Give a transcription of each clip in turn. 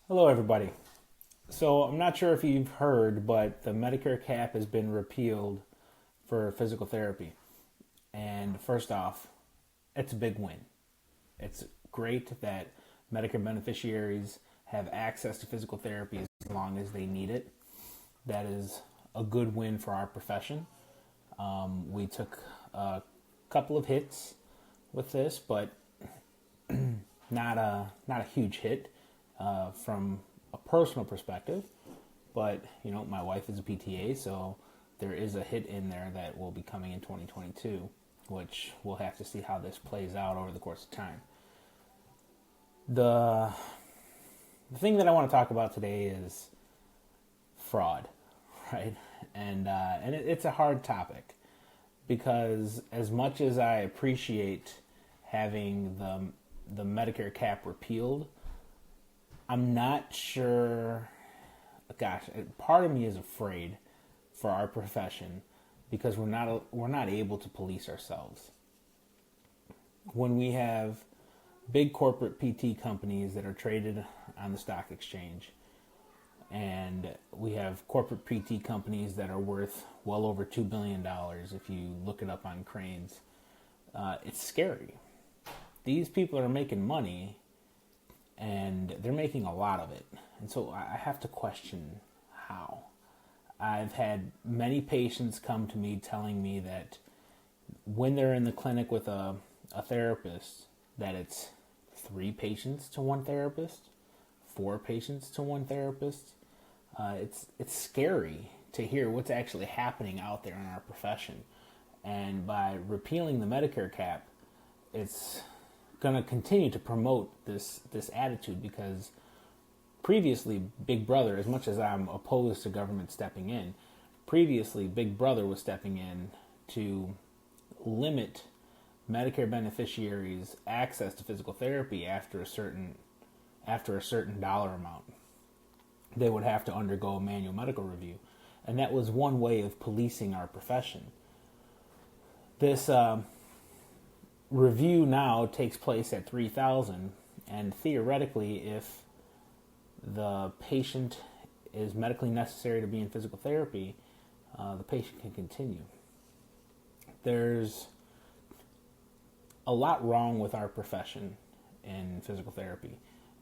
Hello, everybody. So, I'm not sure if you've heard, but the Medicare cap has been repealed for physical therapy. And first off, it's a big win. It's great that Medicare beneficiaries have access to physical therapy as long as they need it. That is a good win for our profession. We took a couple of hits with this, but not a huge hit from a personal perspective. But my wife is a PTA, so there is a hit in there that will be coming in 2022, which we'll have to see how this plays out over the course of time. The thing that I want to talk about today is fraud, right? And it's a hard topic because as much as I appreciate having the Medicare cap repealed, I'm not sure. Gosh, part of me is afraid for our profession because we're not able to police ourselves. When we have big corporate PT companies that are traded on the stock exchange, and we have corporate PT companies that are worth well over $2 billion if you look it up on Cranes, it's scary. These people are making money and they're making a lot of it. And so I have to question how. I've had many patients come to me telling me that when they're in the clinic with a therapist, that it's 3 patients to one therapist, 4 patients to one therapist. It's scary to hear what's actually happening out there in our profession. And by repealing the Medicare cap, it's going to continue to promote this attitude because previously Big Brother, as much as I'm opposed to government stepping in, previously Big Brother was stepping in to limit Medicare beneficiaries' access to physical therapy after a certain dollar amount. They would have to undergo a manual medical review, and that was one way of policing our profession. This review now takes place at $3,000, and theoretically, if the patient is medically necessary to be in physical therapy, the patient can continue. There's a lot wrong with our profession in physical therapy,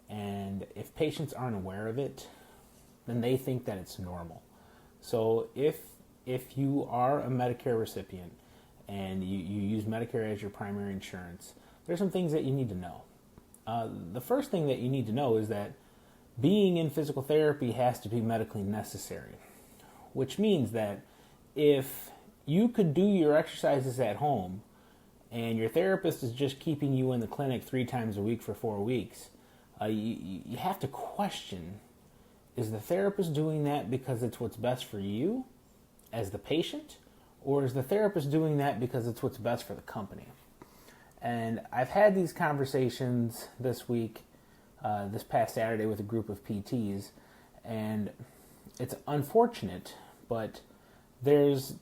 and if patients aren't aware of it, then they think that it's normal. So if you are a Medicare recipient and you use Medicare as your primary insurance, there's some things that you need to know. The first thing that you need to know is that being in physical therapy has to be medically necessary, which means that if you could do your exercises at home and your therapist is just keeping you in the clinic 3 times a week for 4 weeks, you have to question, is the therapist doing that because it's what's best for you as the patient? Or is the therapist doing that because it's what's best for the company? And I've had these conversations this week, this past Saturday with a group of PTs, and it's unfortunate, but there's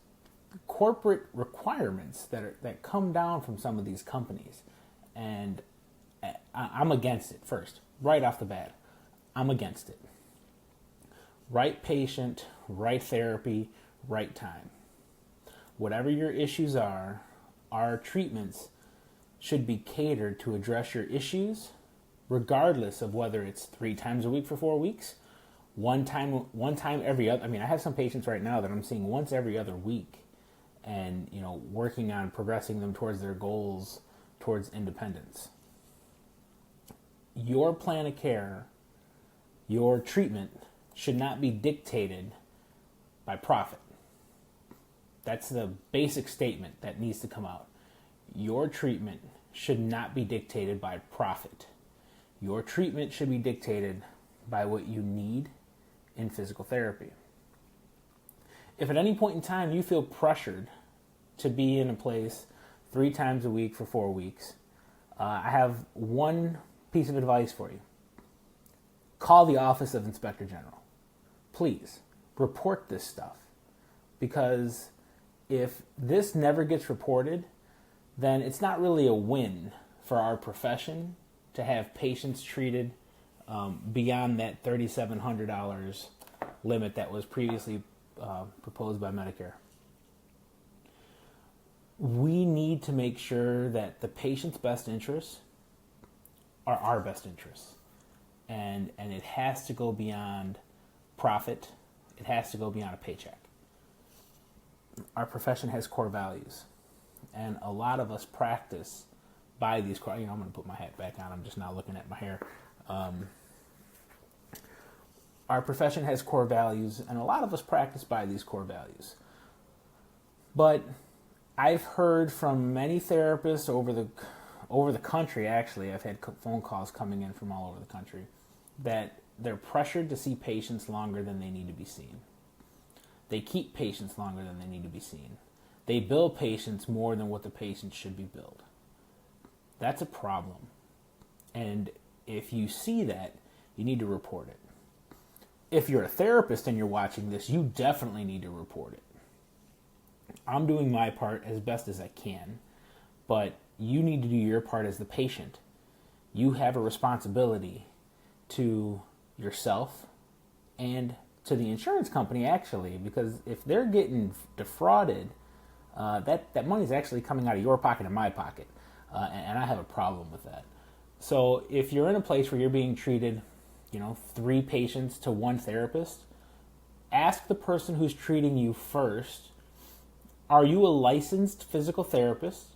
corporate requirements that come down from some of these companies, and I'm against it. First, right off the bat, I'm against it. Right patient, right therapy, right time. Whatever your issues are, our treatments should be catered to address your issues, regardless of whether it's 3 times a week for 4 weeks, one time every other. I mean, I have some patients right now that I'm seeing once every other week, and working on progressing them towards their goals, towards independence. Your plan of care, your treatment should not be dictated by profit. That's the basic statement that needs to come out. Your treatment should not be dictated by profit. Your treatment should be dictated by what you need in physical therapy. If at any point in time you feel pressured to be in a place 3 times a week for 4 weeks, I have one piece of advice for you. Call the Office of Inspector General. Please, report this stuff. Because if this never gets reported, then it's not really a win for our profession to have patients treated beyond that $3,700 limit that was previously proposed by Medicare. We need to make sure that the patient's best interests are our best interests. And it has to go beyond profit. It has to go beyond a paycheck. Our profession has core values. And a lot of us practice by these core, I'm going to put my hat back on. I'm just not looking at my hair. Our profession has core values, and a lot of us practice by these core values. But I've heard from many therapists over the country, actually, I've had phone calls coming in from all over the country, that they're pressured to see patients longer than they need to be seen. They keep patients longer than they need to be seen. They bill patients more than what the patient should be billed. That's a problem. And if you see that, you need to report it. If you're a therapist and you're watching this, you definitely need to report it. I'm doing my part as best as I can, but you need to do your part as the patient. You have a responsibility to yourself and to the insurance company, actually, because if they're getting defrauded, that money's actually coming out of your pocket and my pocket, and I have a problem with that. So if you're in a place where you're being treated, 3 patients to 1 therapist, ask the person who's treating you first, are you a licensed physical therapist,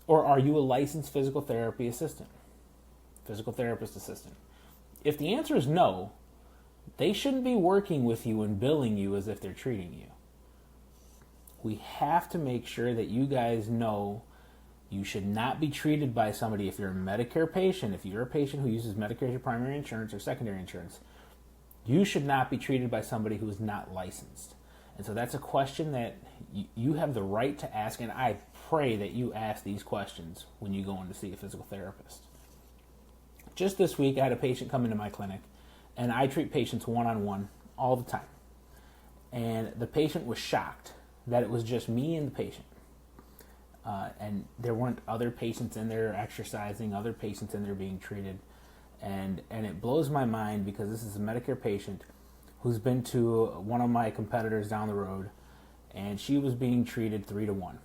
or are you a licensed physical therapist assistant? If the answer is no, they shouldn't be working with you and billing you as if they're treating you. We have to make sure that you guys know you should not be treated by somebody. If you're a Medicare patient, if you're a patient who uses Medicare as your primary insurance or secondary insurance, you should not be treated by somebody who is not licensed. And so that's a question that you have the right to ask, and I pray that you ask these questions when you go in to see a physical therapist. Just this week, I had a patient come into my clinic, and I treat patients one-on-one all the time. And the patient was shocked that it was just me and the patient. And there weren't other patients in there exercising, other patients in there being treated. And it blows my mind because this is a Medicare patient who's been to one of my competitors down the road, and she was being treated 3-to-1.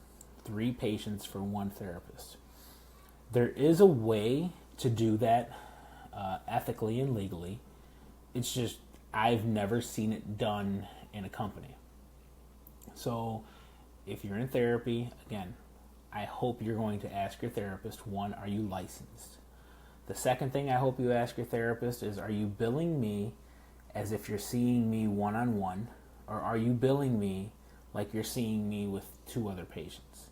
3 patients for 1 therapist. There is a way to do that ethically and legally. It's just I've never seen it done in a company. So if you're in therapy, again, I hope you're going to ask your therapist, 1, are you licensed? The second thing I hope you ask your therapist is, are you billing me as if you're seeing me one-on-one, or are you billing me like you're seeing me with 2 other patients?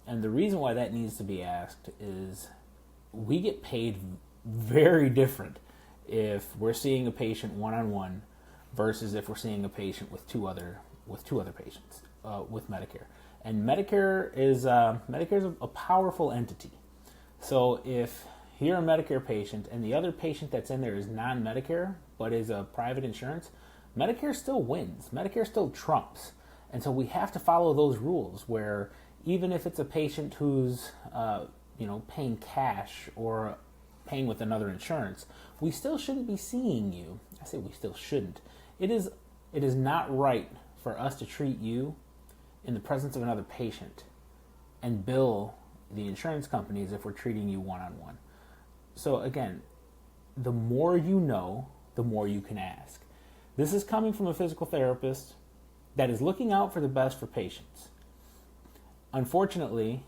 And the reason why that needs to be asked is we get paid very different if we're seeing a patient one-on-one versus if we're seeing a patient with two other patients with Medicare. And Medicare is a powerful entity. So if you're a Medicare patient and the other patient that's in there is non-Medicare but is a private insurance, Medicare still wins. Medicare still trumps. And so we have to follow those rules where even if it's a patient who's paying cash or paying with another insurance, we still shouldn't be seeing you. I say we still shouldn't. It is not right for us to treat you in the presence of another patient and bill the insurance companies if we're treating you one-on-one. So again, the more you know, the more you can ask. This is coming from a physical therapist that is looking out for the best for patients. Unfortunately,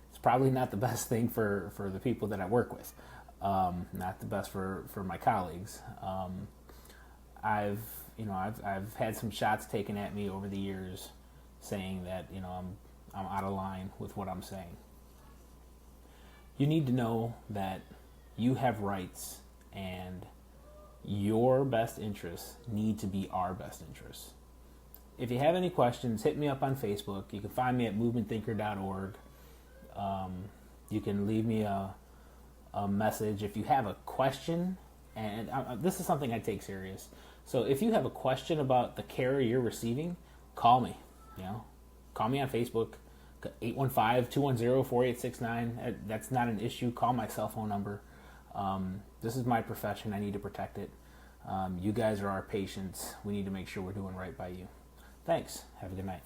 it's probably not the best thing for the people that I work with. Not the best for my colleagues. I've had some shots taken at me over the years saying that I'm out of line with what I'm saying. You need to know that you have rights and your best interests need to be our best interests. If you have any questions, hit me up on Facebook. You can find me at movementthinker.org. You can leave me a message if you have a question, and this is something I take serious. So if you have a question about the care you're receiving, call me. Call me on Facebook, 815-210-4869. That's not an issue. Call my cell phone number. This is my profession. I need to protect it. You guys are our patients. We need to make sure we're doing right by you. Thanks. Have a good night.